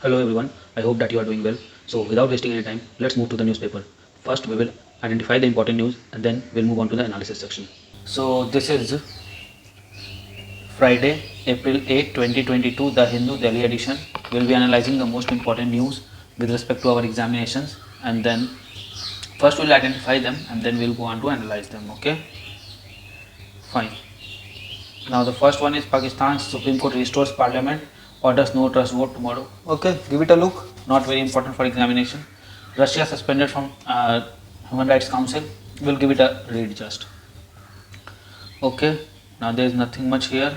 Hello everyone, I hope that you are doing well. So without wasting any time, let's move to the newspaper. First we will identify the important news and then we'll move on to the analysis section. So this is Friday, April 8, 2022, the Hindu Delhi edition. We'll be analyzing the most important news with respect to our examinations, and then first we'll identify them and then we'll go on to analyze them. Okay, fine. Now the first one is Pakistan's Supreme Court restores Parliament, orders no trust vote tomorrow. Okay, give it a look. Not very important for examination. Russia suspended from Human Rights Council. We'll give it a read just. Okay, now there is nothing much here.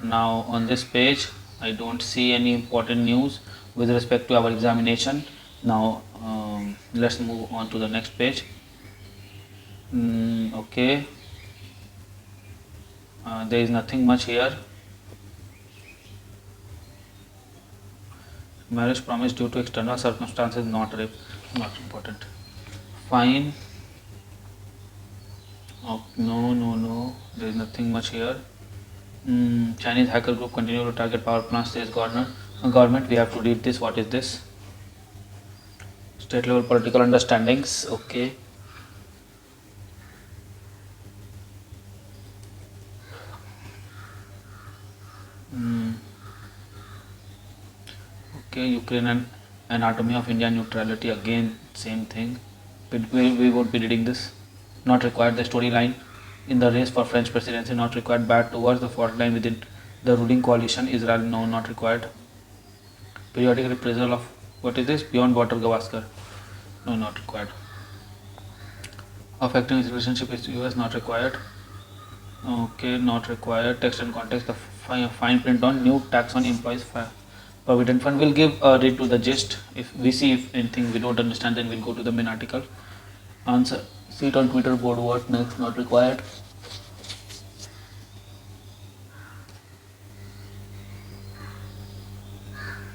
Now on this page, I don't see any important news with respect to our examination. Now let's move on to the next page. Okay, there is nothing much here. Marriage promise due to external circumstances, not rape, not important. Fine. Oh, no, there is nothing much here. Chinese hacker group continue to target power plants, says government. We have to read this. What is this? State level political understandings. Okay. Okay, Ukraine and anatomy of India neutrality. Again, same thing. We won't be reading this. Not required. The storyline in the race for French presidency. Not required. Bad towards the fault line within the ruling coalition. Israel. No, not required. Periodic reprisal of what is this? Beyond water Gavaskar. No, not required. Affecting his relationship with US. Not required. Okay, not required. Text and context. The fine print on new tax on employees. Provident fund. Will give a read to the gist. If we see if anything we don't understand, then we'll go to the main article. Answer. See it on Twitter board. What next? Not required.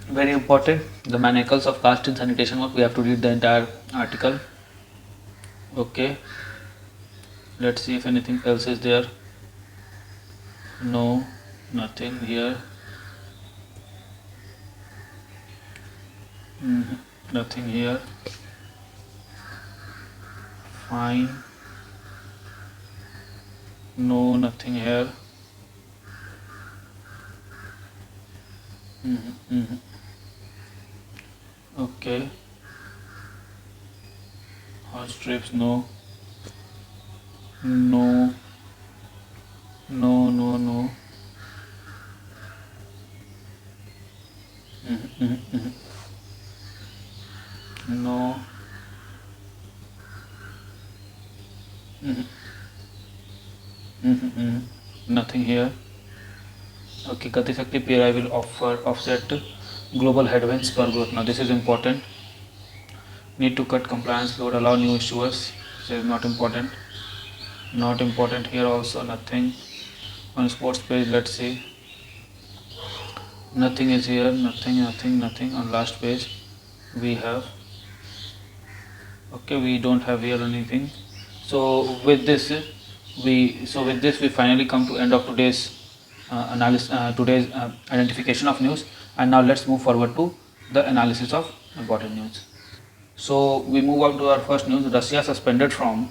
Very important. The manacles of caste in sanitation work. We have to read the entire article. Okay. Let's see if anything else is there. No, nothing here. Nothing here. Fine. No, nothing here. Okay. Hot strips. No. No. No. No. No. No. Nothing here. Okay, Gati Shakti PRI will offset global headwinds per growth. Now this is important. Need to cut compliance load, allow new issuers. This is not important. Not important here also. Nothing. On sports page, let's see. Nothing is here. Nothing. On last page, we have. Okay, we don't have here anything. So with this, we finally come to end of today's analysis, today's identification of news, and now let's move forward to the analysis of important news. So we move on to our first news. Russia suspended from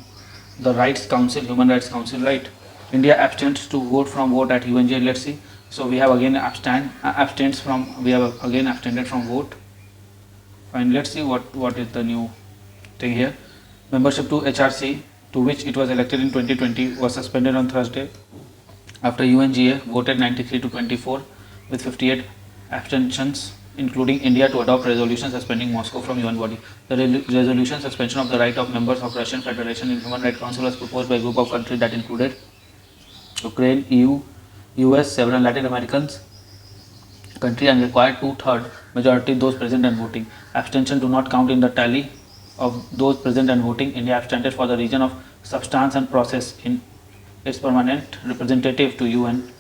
the Rights Council, Human Rights Council, right? India abstains to vote from vote at UNJ. Let's see. So we have again abstained from vote. Fine. Let's see what is the new thing here. Membership to HRC, to which it was elected in 2020, was suspended on Thursday after UNGA voted 93 to 24 with 58 abstentions, including India, to adopt resolution suspending Moscow from UN body. The resolution suspension of the right of members of Russian Federation in Human Rights Council was proposed by a group of countries that included Ukraine, EU, US, several Latin Americans countries, and required 2/3 majority those present and voting. Abstention do not count in the tally of those present and voting. India abstained for the region of substance and process in its permanent representative to UN,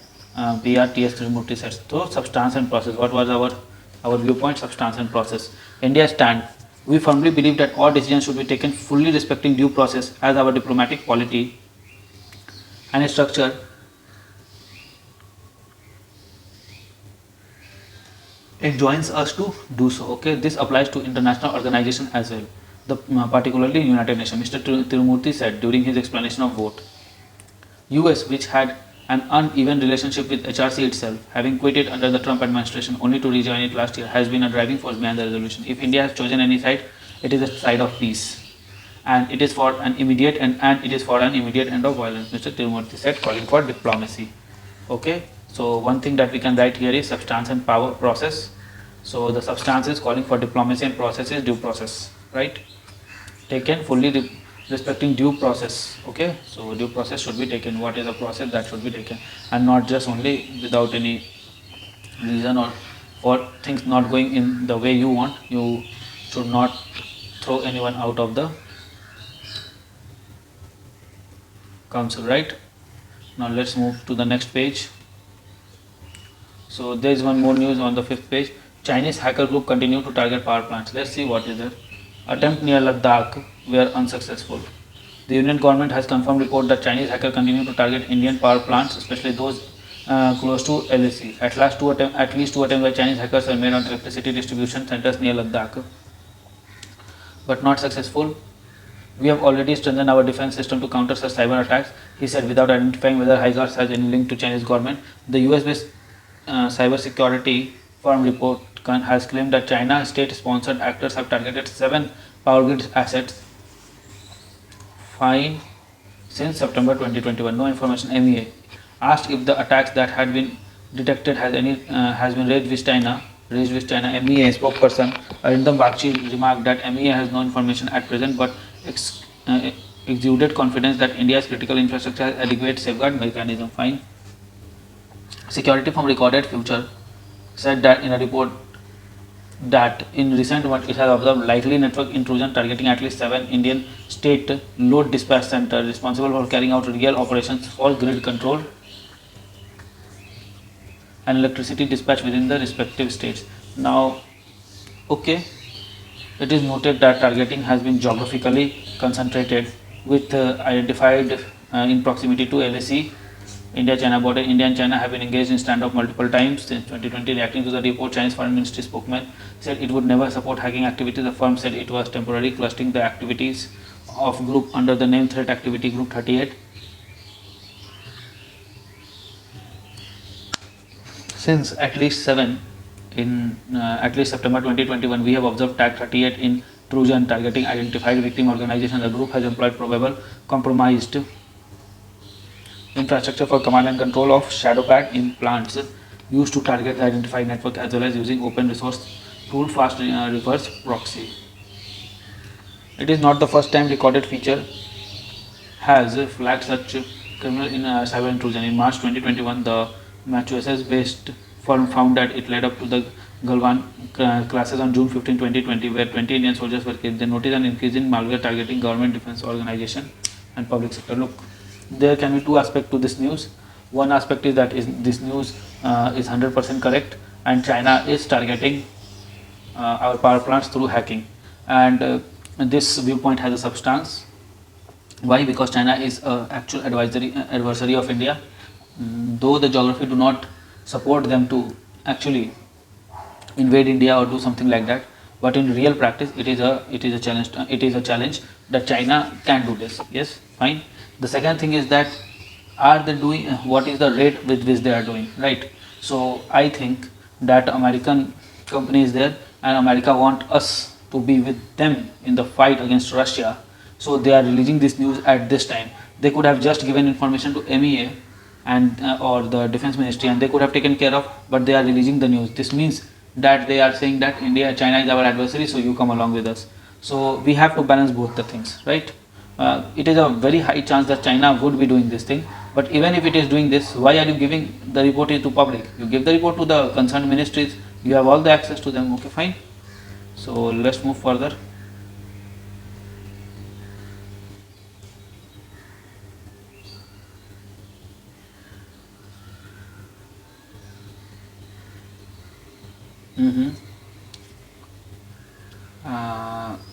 BRTS Trimurti said. So substance and process. What was our viewpoint? Substance and process. India stand. We firmly believe that all decisions should be taken fully respecting due process as our diplomatic polity and its structure enjoins us to do so. Okay, this applies to international organization as well, particularly United Nations. Mr. Tirumurthy said during his explanation of vote. US, which had an uneven relationship with HRC itself, having quit it under the Trump administration only to rejoin it last year, has been a driving force behind the resolution. If India has chosen any side, it is a side of peace, and it is for an immediate end of violence. Mr. Tirumurthy said, calling for diplomacy. Okay, so one thing that we can write here is substance and power process. So the substance is calling for diplomacy and process is due process, right? Taken fully respecting due process. Okay, so due process should be taken. What is the process that should be taken, and not just only without any reason or for things not going in the way you want. You should not throw anyone out of the council, right? Now let's move to the next page. So there is one more news on the 5th page. Chinese hacker group continue to target power plants. Let's see what is it. Attempt near Ladakh were unsuccessful. The Union government has confirmed report that Chinese hackers continue to target Indian power plants, especially those close to LAC. At least two attempts by Chinese hackers were made on electricity distribution centers near Ladakh, but not successful. We have already strengthened our defense system to counter such cyber attacks, he said, without identifying whether HIGARS has any link to Chinese government. The US-based cyber security firm report has claimed that China state-sponsored actors have targeted 7 power grid assets fine since September 2021. No information. MEA asked if the attacks that had been detected has been raised with China. MEA spokesperson Arindam Bakshi remarked that MEA has no information at present, but exuded confidence that India's critical infrastructure has adequate safeguard mechanism. Fine. Security from Recorded Future said that in a report that in recent months it has observed likely network intrusion targeting at least 7 Indian state load dispatch centers responsible for carrying out real operations for grid control and electricity dispatch within the respective states. Now, okay, it is noted that targeting has been geographically concentrated with identified in proximity to LAC, India-China border. India and China have been engaged in standoff multiple times since 2020. Reacting to the report, Chinese Foreign Ministry spokesman said it would never support hacking activities. The firm said it was temporarily clustering the activities of group under the name Threat Activity Group 38. Since at least 7 in at least September 2021, we have observed Tag 38 intrusion targeting identified victim organization. The group has employed probable compromised infrastructure for command and control of shadowpad implants used to target the identified network, as well as using open resource tool fast reverse proxy. It is not the first time Recorded Feature has flagged such criminal cyber intrusion. In March 2021, the Massachusetts-based firm found that it led up to the Galwan clashes on June 15, 2020, where 20 Indian soldiers were killed. They noticed an increase in malware targeting government defense organization and public sector. Look, there can be two aspects to this news. One aspect is that this news is 100% correct, and China is targeting our power plants through hacking, and this viewpoint has a substance. Why? Because China is an actual adversary of India, though the geography do not support them to actually invade India or do something like that. But in real practice, it is a challenge. It is a challenge that China can do this. Yes, fine. The second thing is that are they doing what is the rate with which they are doing, right? So I think that American company is there, and America want us to be with them in the fight against Russia. So they are releasing this news at this time. They could have just given information to MEA and or the defense ministry, and they could have taken care of, but they are releasing the news. This means that they are saying that China is our adversary, so you come along with us. So we have to balance both the things, right? It is a very high chance that China would be doing this thing, but even if it is doing this, why are you giving the report to public? You give the report to the concerned ministries, you have all the access to them. Okay, fine. So let's move further.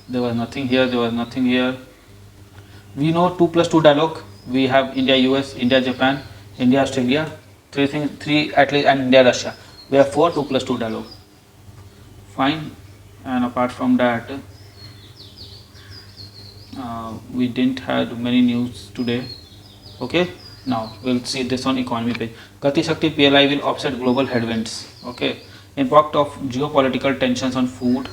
There was nothing here. We know 2+2 dialogue. We have India US, India Japan, India Australia, three at least, and India Russia. We have 4 2+2 dialogue. fine. And apart from that, we didn't have many news today. Okay, now we'll see this on economy page. Gati Shakti PLI will offset global headwinds. Okay, impact of geopolitical tensions on food,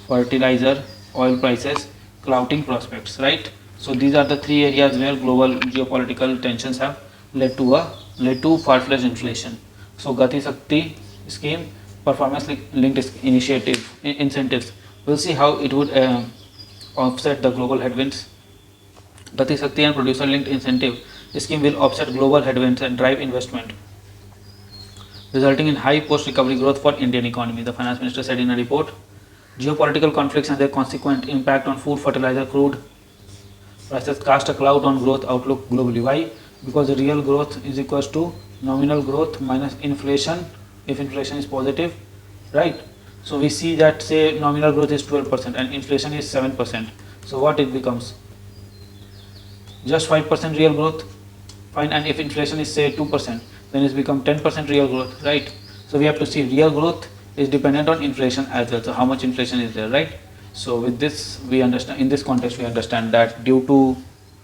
fertilizer, oil prices, clouding prospects. Right. So these are the three areas where global geopolitical tensions have led to far-fetched inflation. So Gati Shakti scheme, performance linked initiative incentives. We'll see how it would offset the global headwinds. Gati Shakti and producer linked incentive scheme will offset global headwinds and drive investment, resulting in high post recovery growth for Indian economy, the finance minister said in a report. Geopolitical conflicts and their consequent impact on food, fertilizer, crude prices cast a cloud on growth outlook globally. Why? Because the real growth is equals to nominal growth minus inflation if inflation is positive, right? So we see that say nominal growth is 12% and inflation is 7%. So what it becomes? Just 5% real growth, fine. And if inflation is say 2%, then it's become 10% real growth, right? So we have to see real growth is dependent on inflation as well. So how much inflation is there, right? So with this we understand, in this context we understand that due to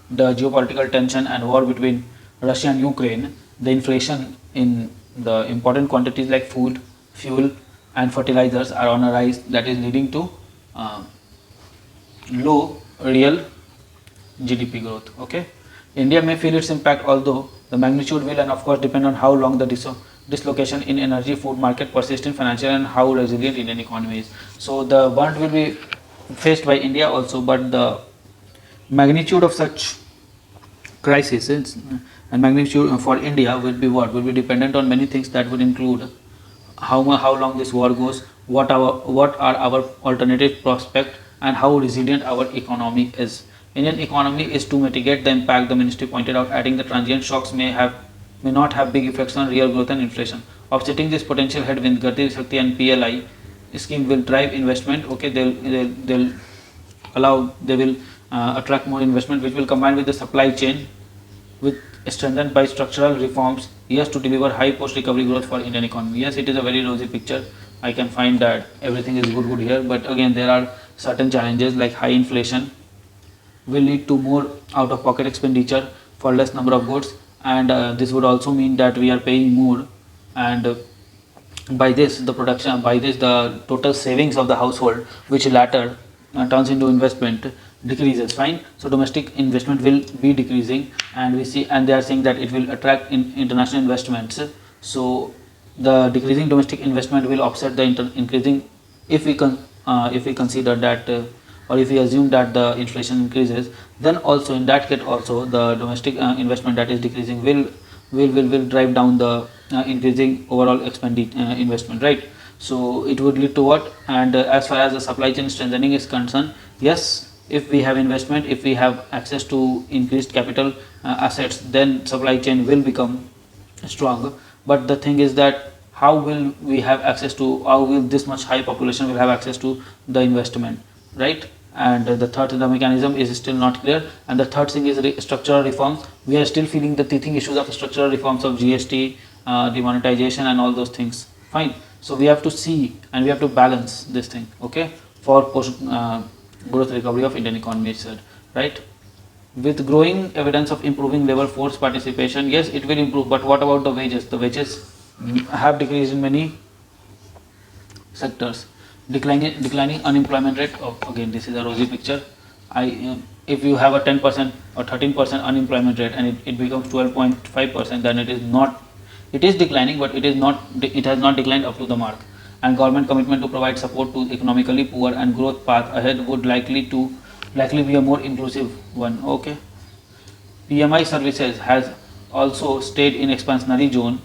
the geopolitical tension and war between Russia and Ukraine, the inflation in the important quantities like food, fuel and fertilizers are on a rise, that is leading to low real GDP growth. Okay, India may feel its impact, although the magnitude will and of course depend on how long the dislocation in energy food market persists in financial and how resilient Indian economy is. So the burnt will be faced by India also, but the magnitude of such crisis and magnitude for India will be what? Will be dependent on many things that would include how long this war goes, what are our alternative prospect, and how resilient our economy is. Indian economy is to mitigate the impact, the ministry pointed out, adding the transient shocks may not have big effects on real growth and inflation. Offsetting this potential headwind, Gati Shakti and PLI scheme will drive investment. Okay, they'll allow, they will attract more investment, which will combine with the supply chain with strengthened by structural reforms, yes, to deliver high post recovery growth for Indian economy. Yes, it is a very rosy picture. I can find that everything is good here, but again there are certain challenges like high inflation will lead to more out of pocket expenditure for less number of goods, and this would also mean that we are paying more, and by this the total savings of the household, which latter turns into investment, decreases, fine. So domestic investment will be decreasing, and we see, and they are saying that it will attract international investments. So the decreasing domestic investment will offset the increasing, if we consider that or if we assume that the inflation increases, then also in that case also the domestic investment that is decreasing will drive down the increasing overall investment, right? So it would lead to what? And as far as the supply chain strengthening is concerned, yes, if we have investment, if we have access to increased capital assets, then supply chain will become strong. But the thing is that how will this much high population will have access to the investment, right? And the mechanism is still not clear. And the third thing is structural reforms. We are still feeling the teething issues of structural reforms of GST, demonetization and all those things, fine. So we have to see and we have to balance this thing, okay, for post growth recovery of Indian economy itself, right? With growing evidence of improving labor force participation, yes, it will improve, but what about the wages? The wages have decreased in many sectors. Declining unemployment rate. Oh, again, this is a rosy picture. If you have a 10% or 13% unemployment rate and it becomes 12.5%, then it is declining, but it has not declined up to the mark. And government commitment to provide support to economically poor and growth path ahead would likely be a more inclusive one. Okay. PMI services has also stayed in expansionary zone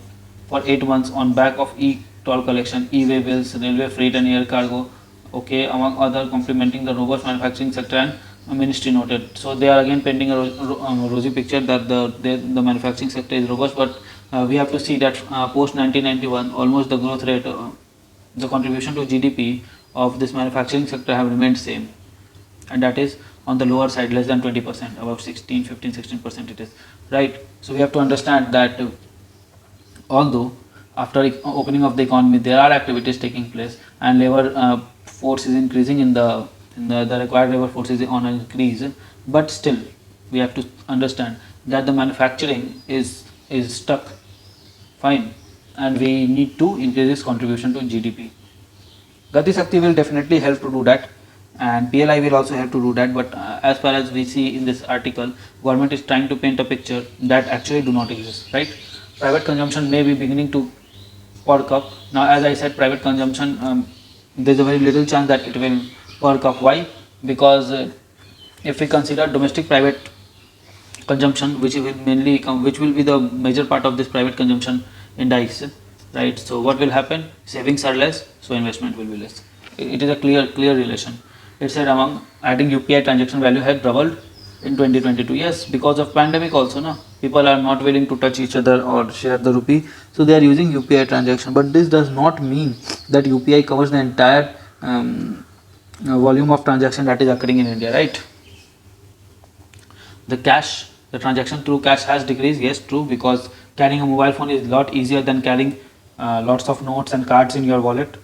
for 8 months on back of e-toll collection, e-way bills, railway freight and air cargo, okay, among other, complementing the robust manufacturing sector, and ministry noted. So they are again painting a rosy picture that the manufacturing sector is robust, but we have to see that post 1991 almost the growth rate, the contribution to GDP of this manufacturing sector have remained same, and that is on the lower side, less than 20%, about 16% it is, right? So we have to understand that although after opening of the economy there are activities taking place and labor force is increasing in the required labor force is on an increase, but still we have to understand that the manufacturing is stuck fine, and we need to increase its contribution to GDP. Gati Shakti will definitely help to do that, and PLI will also help to do that, but as far as we see in this article, government is trying to paint a picture that actually do not exist, right? Private consumption may be beginning to perk up. Now as I said, private consumption, there is a very little chance that it will perk up. Why? Because if we consider domestic private consumption, which will be the major part of this private consumption index, right? So what will happen? Savings are less, so investment will be less. It is a clear relation. It said among adding UPI transaction value had doubled in 2022. Yes, because of pandemic also, no, people are not willing to touch each other or share the rupee, so they are using UPI transaction. But this does not mean that UPI covers the entire volume of transaction that is occurring in India, right? The transaction through cash has decreased. Yes, true, because carrying a mobile phone is a lot easier than carrying lots of notes and cards in your wallet.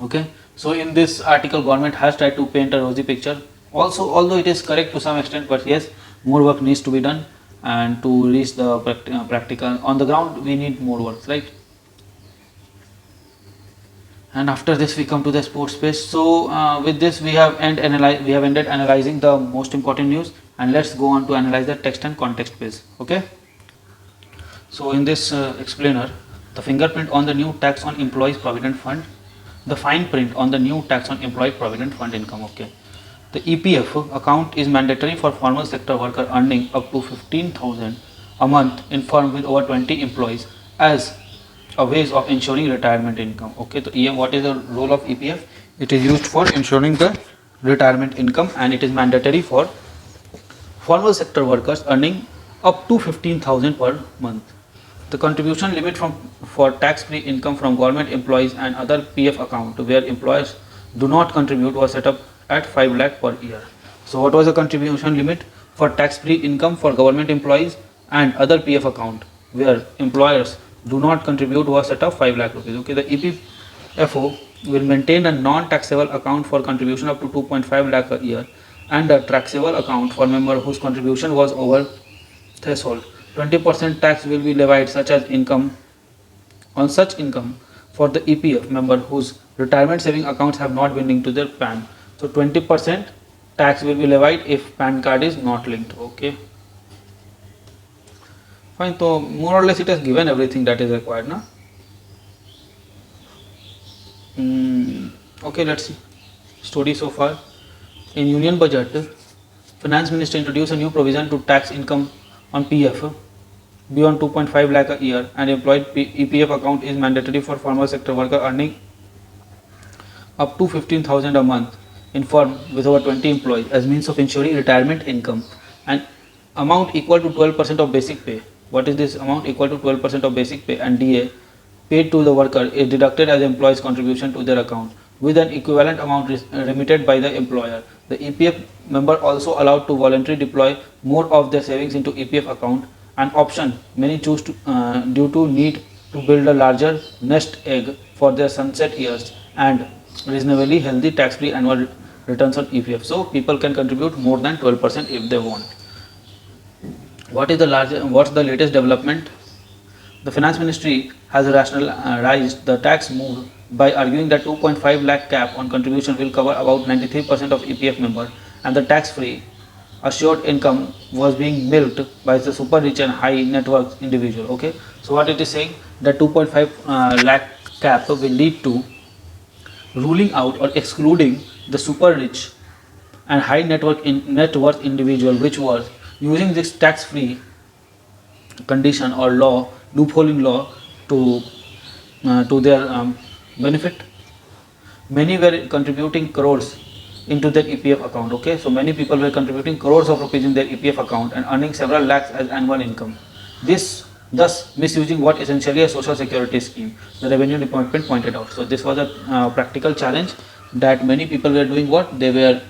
Okay, so in this article, government has tried to paint a rosy picture. Also, although it is correct to some extent, but yes, more work needs to be done, and to reach the practical on the ground, we need more work, right? And after this we come to the sports space. So with this we have ended analyzing the most important news, and let's go on to analyze the text and context page. Okay, so in this explainer, the fingerprint on the new tax on employees provident fund, the fine print on the new tax on employee provident fund income. Okay, the EPF account is mandatory for formal sector worker earning up to 15,000 a month in firm with over 20 employees as a ways of ensuring retirement income. Okay, so what is the role of EPF? It is used for ensuring the retirement income, and it is mandatory for formal sector workers earning up to 15,000 per month. The contribution limit for tax-free income from government employees and other PF account where employers do not contribute was set up at 5 lakh per year. So what was the contribution limit for tax-free income for government employees and other PF account where employers do not contribute was set up 5 lakh rupees. Okay, the EPFO will maintain a non-taxable account for contribution up to 2.5 lakh a year and a taxable account for member whose contribution was over threshold. 20% tax will be levied such as income on such income for the EPF member whose retirement saving accounts have not been linked to their PAN. So 20% tax will be levied if PAN card is not linked. Okay, fine. So more or less it has given everything that is required, na? Okay, let's see story so far. In Union Budget, Finance Minister introduced a new provision to tax income on PF beyond 2.5 lakh a year, and employed EPF account is mandatory for formal sector worker earning up to 15,000 a month in firm with over 20 employees as means of ensuring retirement income, and amount equal to 12% of basic pay. What is this amount? Equal to 12% of basic pay, and DA paid to the worker is deducted as employee's contribution to their account with an equivalent amount remitted by the employer. The EPF member also allowed to voluntarily deploy more of their savings into EPF account, an option many choose to, due to need to build a larger nest egg for their sunset years and reasonably healthy tax-free annual returns on EPF. So people can contribute more than 12% if they want. What's the latest development? The Finance Ministry has rationalized the tax move by arguing that 2.5 lakh cap on contribution will cover about 93% of EPF members, and the tax-free assured income was being milked by the super rich and high net worth individual. Okay, so what it is saying, that 2.5 lakh cap will lead to ruling out or excluding the super rich and high net worth individual, which was using this tax-free condition or law, loopholing law to their benefit. Many were contributing crores into their EPF account. Okay, so many people were contributing crores of rupees in their EPF account and earning several lakhs as annual income. This thus misusing what essentially a social security scheme, the revenue department pointed out. So this was a practical challenge that many people were doing. What they were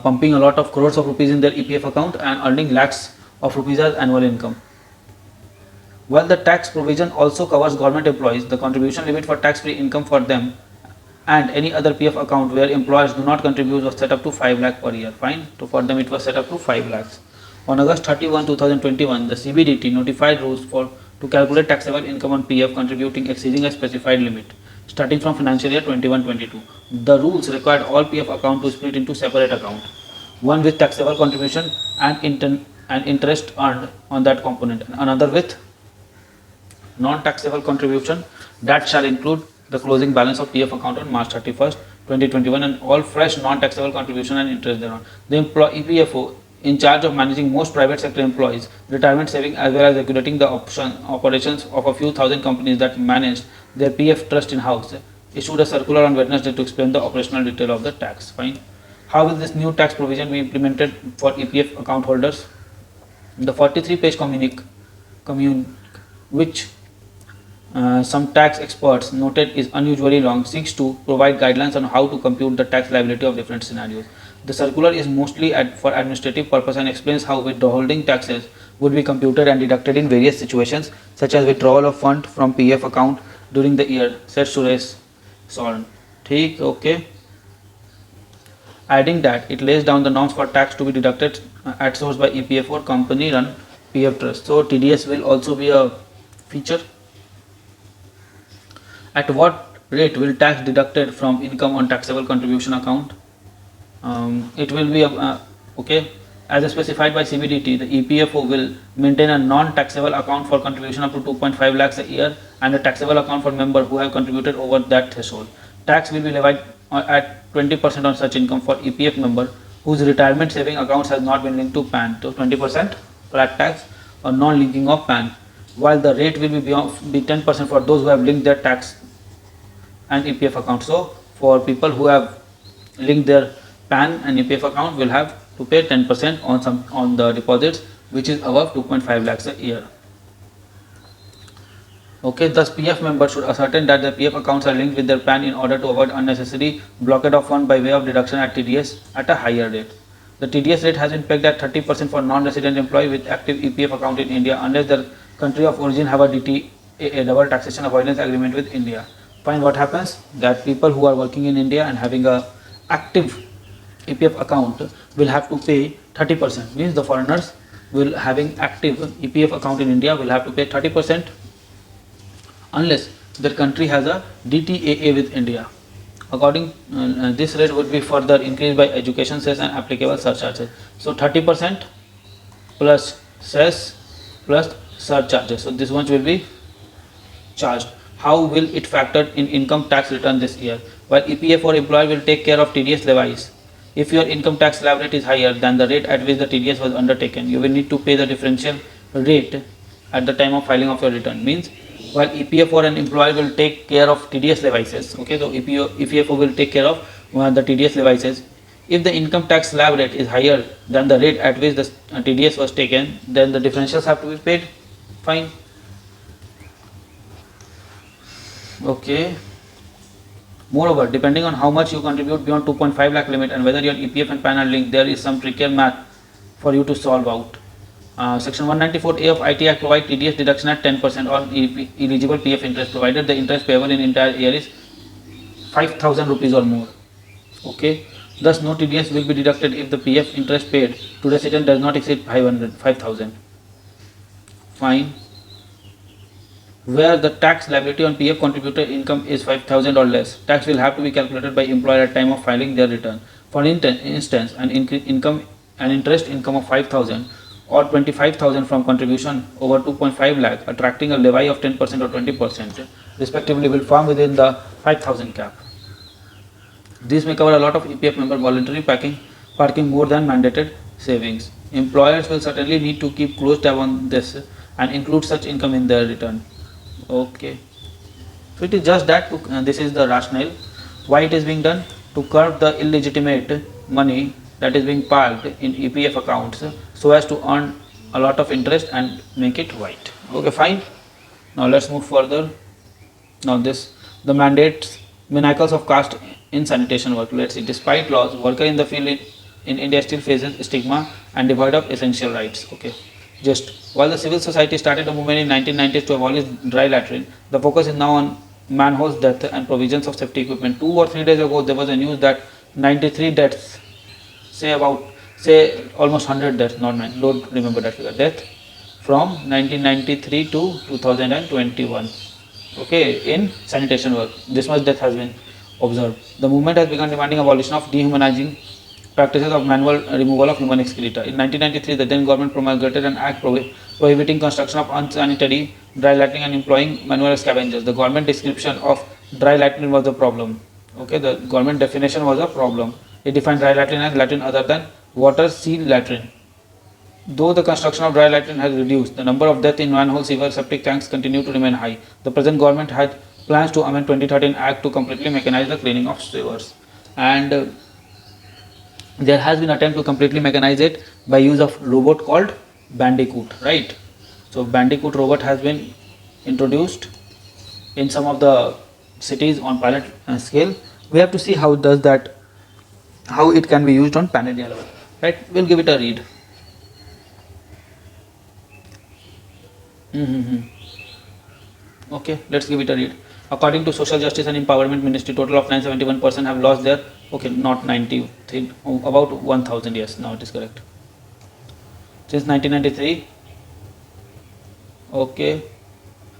pumping a lot of crores of rupees in their EPF account and earning lakhs of rupees as annual income. While the tax provision also covers government employees, the contribution limit for tax-free income for them and any other PF account where employers do not contribute was set up to 5 lakh per year. Fine. So for them it was set up to 5 lakhs. On August 31, 2021, the CBDT notified rules for to calculate taxable income on PF contributing exceeding a specified limit starting from financial year 21-22. The rules required all PF account to split into separate account, one with taxable contribution and interest earned on that component, and another with non-taxable contribution that shall include the closing balance of PF account on March 31st, 2021 and all fresh non-taxable contribution and interest thereon. The EPFO in charge of managing most private sector employees, retirement saving as well as regulating the operations of a few thousand companies that manage their PF trust in-house, issued a circular on Wednesday to explain the operational detail of the tax. Fine. How will this new tax provision be implemented for EPF account holders? The 43-page commune which some tax experts noted is unusually long, seeks to provide guidelines on how to compute the tax liability of different scenarios. The circular is mostly for administrative purpose and explains how withholding taxes would be computed and deducted in various situations, such as withdrawal of fund from PF account during the year, said Suresh Soren. Okay. Adding that it lays down the norms for tax to be deducted at source by EPF or company run PF trust. So TDS will also be a feature. At what rate will tax deducted from income on taxable contribution account? It will be okay. As specified by CBDT, the EPFO will maintain a non-taxable account for contribution up to 2.5 lakhs a year and a taxable account for members who have contributed over that threshold. Tax will be levied at 20% on such income for EPF member whose retirement saving accounts has not been linked to PAN. So 20% flat tax or non-linking of PAN, while the rate will be 10% for those who have linked their tax and EPF account. So for people who have linked their PAN and EPF account will have to pay 10% on the deposits which is above 2.5 lakhs a year. Okay, thus PF members should ascertain that their PF accounts are linked with their PAN in order to avoid unnecessary blockade of fund by way of deduction at TDS at a higher rate. The TDS rate has been pegged at 30% for non-resident employee with active EPF account in India unless their country of origin have a DTA, double taxation avoidance agreement with India. Fine, what happens that people who are working in India and having a active EPF account will have to pay 30%, means the foreigners will having active EPF account in India will have to pay 30% unless their country has a DTAA with India. According this rate would be further increased by education cess and applicable surcharges. So 30% plus cess plus surcharges. So this one will be charged. How will it factor in income tax return this year? While EPF or employer will take care of TDS levies, if your income tax slab rate is higher than the rate at which the TDS was undertaken, you will need to pay the differential rate at the time of filing of your return. Means while EPF or an employer will take care of TDS levies, okay, so EPFO will take care of the TDS levies. If the income tax slab rate is higher than the rate at which the TDS was taken, then the differentials have to be paid. Fine. Okay. Moreover, depending on how much you contribute beyond 2.5 lakh limit and whether your EPF and PAN are linked, there is some trickier math for you to solve out. Section 194A of IT Act provides TDS deduction at 10% on eligible PF interest provided the interest payable in entire year is 5,000 rupees or more. Okay. Thus, no TDS will be deducted if the PF interest paid to resident does not exceed 5,000. Fine. Where the tax liability on PF contributor income is 5,000 or less, tax will have to be calculated by employer at time of filing their return. For instance, an interest income of 5,000 or 25,000 from contribution over 2.5 lakh, attracting a levy of 10% or 20%, respectively, will fall within the 5,000 cap. This may cover a lot of EPF member voluntary parking more than mandated savings. Employers will certainly need to keep close tab on this and include such income in their return. Okay, so it is just that this is the rationale why it is being done, to curb the illegitimate money that is being parked in EPF accounts so as to earn a lot of interest and make it white. Okay, fine. Now let's move further. Now the mandates manacles of caste in sanitation work. Let's see. Despite laws, worker in the field in India still faces stigma and devoid of essential rights. Okay. Just while the civil society started a movement in 1990s to abolish dry latrine, the focus is now on manholes death and provisions of safety equipment. 2 or 3 days ago, there was a news that 93 deaths, say almost 100 deaths, not 9, don't remember that figure, death from 1993 to 2021. Okay, in sanitation work, this much death has been observed. The movement has begun demanding abolition of dehumanizing practices of manual removal of human excreta. In 1993, the then government promulgated an act prohibiting construction of unsanitary dry latrine and employing manual scavengers. The government description of dry latrine was a problem. Okay, the government definition was a problem. It defined dry latrine as latrine other than water seal latrine. Though the construction of dry latrine has reduced, the number of deaths in manhole, sewer, septic tanks continue to remain high. The present government had plans to amend 2013 Act to completely mechanize the cleaning of sewers, and there has been attempt to completely mechanize it by use of robot called Bandicoot, right? So Bandicoot robot has been introduced in some of the cities on pilot scale. We have to see how does that, how it can be used on pan-India level, right? We'll give it a read. Okay, let's give it a read. According to Social Justice and Empowerment Ministry, total of 971 persons have lost their, okay, not 90, about 1000, yes, now it is correct. Since 1993, okay,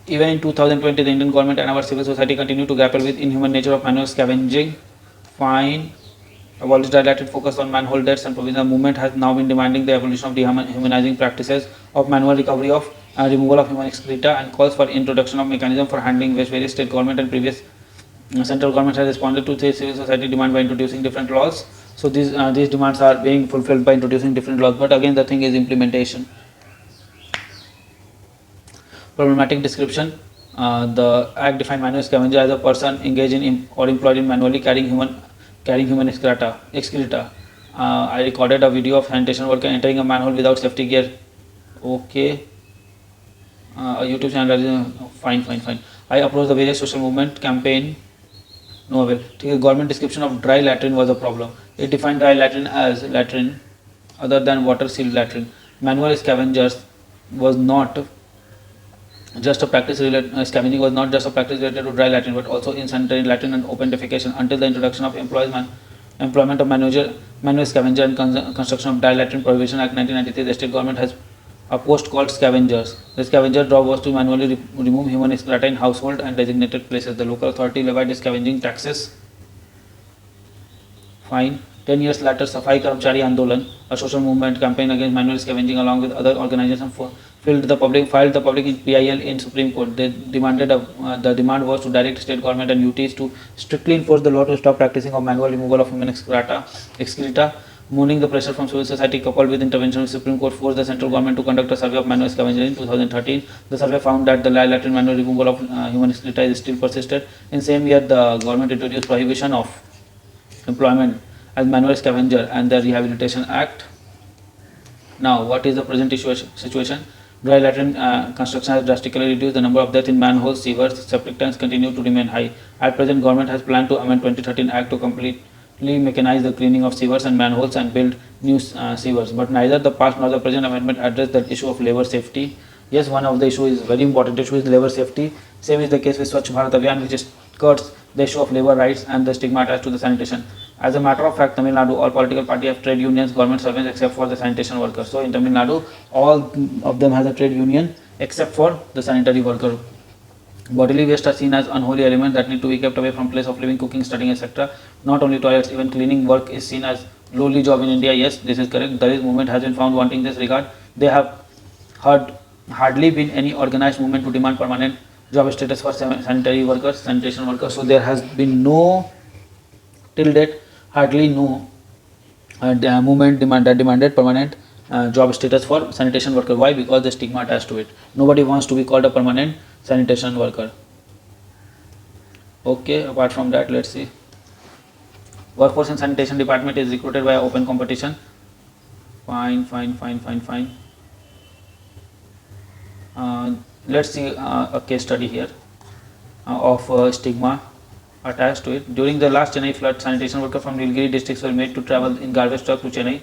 even in 2020, the Indian government and our civil society continue to grapple with inhuman nature of manual scavenging. Fine. Abolish dry latrine, focus on manhole deaths and provision. Movement has now been demanding the abolition of dehumanizing practices of manual recovery of removal of human excreta and calls for introduction of mechanism for handling waste. Various state government and previous central government has responded to the civil society demand by introducing different laws. So these demands are being fulfilled by introducing different laws, but again the thing is implementation. Problematic description. The act defined manual scavenger as a person engaged in or employed in manually carrying human excreta. I recorded a video of sanitation worker entering a manhole without safety gear. Okay. A YouTube channel. Fine. I approached the various social movement campaign. No avail. The government description of dry latrine was a problem. It defined dry latrine as latrine other than water sealed latrine. Manual scavengers was not just a practice related, scavenging was not just a practice related to dry latrine but also in sanitary latrine and open defecation. Until the introduction of employment of manual scavenger and construction of dry latrine prohibition act 1993, the state government has a post called scavengers. The scavenger job was to manually remove human excreta in household and designated places. The local authority levied the scavenging taxes. Fine. 10 years later, Safai Karmchari Andolan, a social movement campaign against manual scavenging along with other organizations, filed the public in PIL in Supreme Court. They demanded the demand was to direct state government and UTs to strictly enforce the law to stop practicing of manual removal of human excreta. Mooning the pressure from civil society coupled with intervention of Supreme Court forced the central government to conduct a survey of manual scavenging in 2013. The survey found that the lateral manual removal of human excreta is still persisted. In same year, the government introduced prohibition of employment as manual scavenger and the Rehabilitation Act. Now, what is the present situation? Dry latrine construction has drastically reduced. The number of deaths in manholes, sewers, septic tanks continue to remain high. At present, government has planned to amend 2013 Act to completely mechanize the cleaning of sewers and manholes and build new sewers. But neither the past nor the present amendment address the issue of labor safety. Yes, one of the issue is very important issue is labor safety. Same is the case with Swachh Bharat Abhiyan, which skirts the issue of labor rights and the stigma attached to the sanitation. As a matter of fact, Tamil Nadu, all political party have trade unions, government servants except for the sanitation workers. So in Tamil Nadu, all of them has a trade union except for the sanitary worker. Bodily waste are seen as unholy elements that need to be kept away from place of living, cooking, studying, etc. Not only toilets, even cleaning work is seen as lowly job in India. Yes, this is correct. There is movement has been found wanting this regard. They have hardly been any organized movement to demand permanent job status for sanitary workers, sanitation workers. So there has been no, till date, hardly no movement that demanded permanent job status for sanitation worker. Why? Because the stigma attached to it. Nobody wants to be called a permanent sanitation worker. Okay, apart from that, let's see. Workforce in sanitation department is recruited by open competition. Fine. Let's see a case study here of stigma attached to it. During the last Chennai flood, sanitation workers from Nilgiri districts were made to travel in garbage truck to Chennai.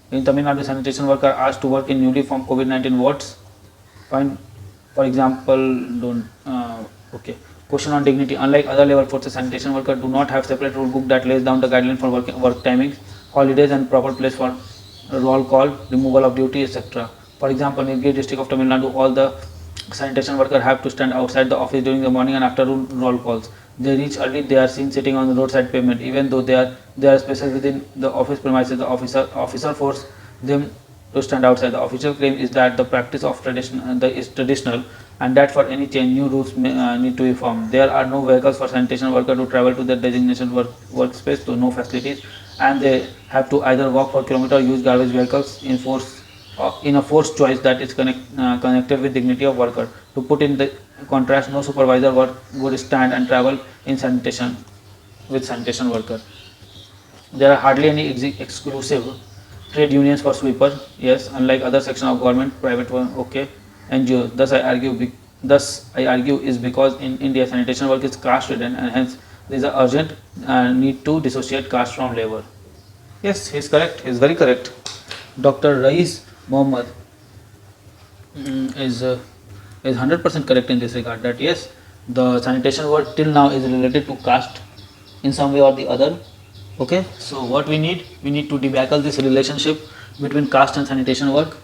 In Tamil Nadu, sanitation workers asked to work in newly formed COVID-19 wards. Fine. For example, don't okay. Question on dignity. Unlike other level forces, sanitation workers do not have separate rule book that lays down the guideline for work timings, holidays, and proper place for roll call, removal of duty, etc. For example, in Nilgiri district of Tamil Nadu, all the sanitation workers have to stand outside the office during the morning and afternoon roll calls. They reach early. They are seen sitting on the roadside pavement, even though they are spaces within the office premises. The officer force them to stand outside. The official claim is that the practice of is traditional, and that for any change, new rules need to be formed. There are no vehicles for sanitation workers to travel to their designated workspace, so no facilities, and they have to either walk for kilometers or use garbage vehicles in a forced choice that is connected with dignity of worker. To put in the contrast, no supervisor would stand and travel in sanitation with sanitation worker. There are hardly any exclusive trade unions for sweeper. Yes, unlike other section of government, private one, okay, NGOs. Thus I argue is because in India sanitation work is caste ridden, and hence there is an urgent need to dissociate caste from labor. Yes, he is correct. He is very correct. Dr. Rais Mohammed is 100% correct in this regard. That yes, the sanitation work till now is related to caste in some way or the other. Okay, so what we need to debuggle this relationship between caste and sanitation work,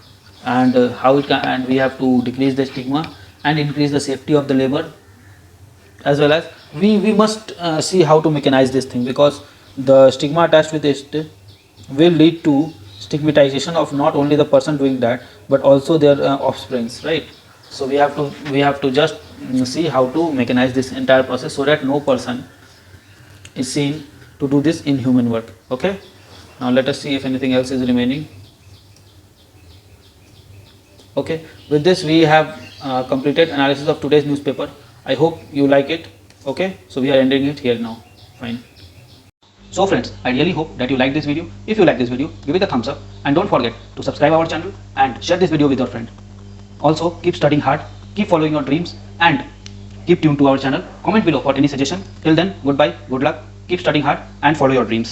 and how it can, and we have to decrease the stigma and increase the safety of the labor, as well as we must see how to mechanize this thing, because the stigma attached with it will lead to stigmatization of not only the person doing that but also their offsprings, right? So we have to just see how to mechanize this entire process so that no person is seen to do this inhuman work. Okay, now let us see if anything else is remaining. Okay, with this we have completed analysis of today's newspaper. I hope you like it. Okay, so we are ending it here now. Fine. So friends, I really hope that you like this video. If you like this video, give it a thumbs up, and don't forget to subscribe our channel and share this video with your friend. Also, keep studying hard, keep following your dreams, and keep tuned to our channel. Comment below for any suggestion. Till then, goodbye, good luck, keep studying hard and follow your dreams.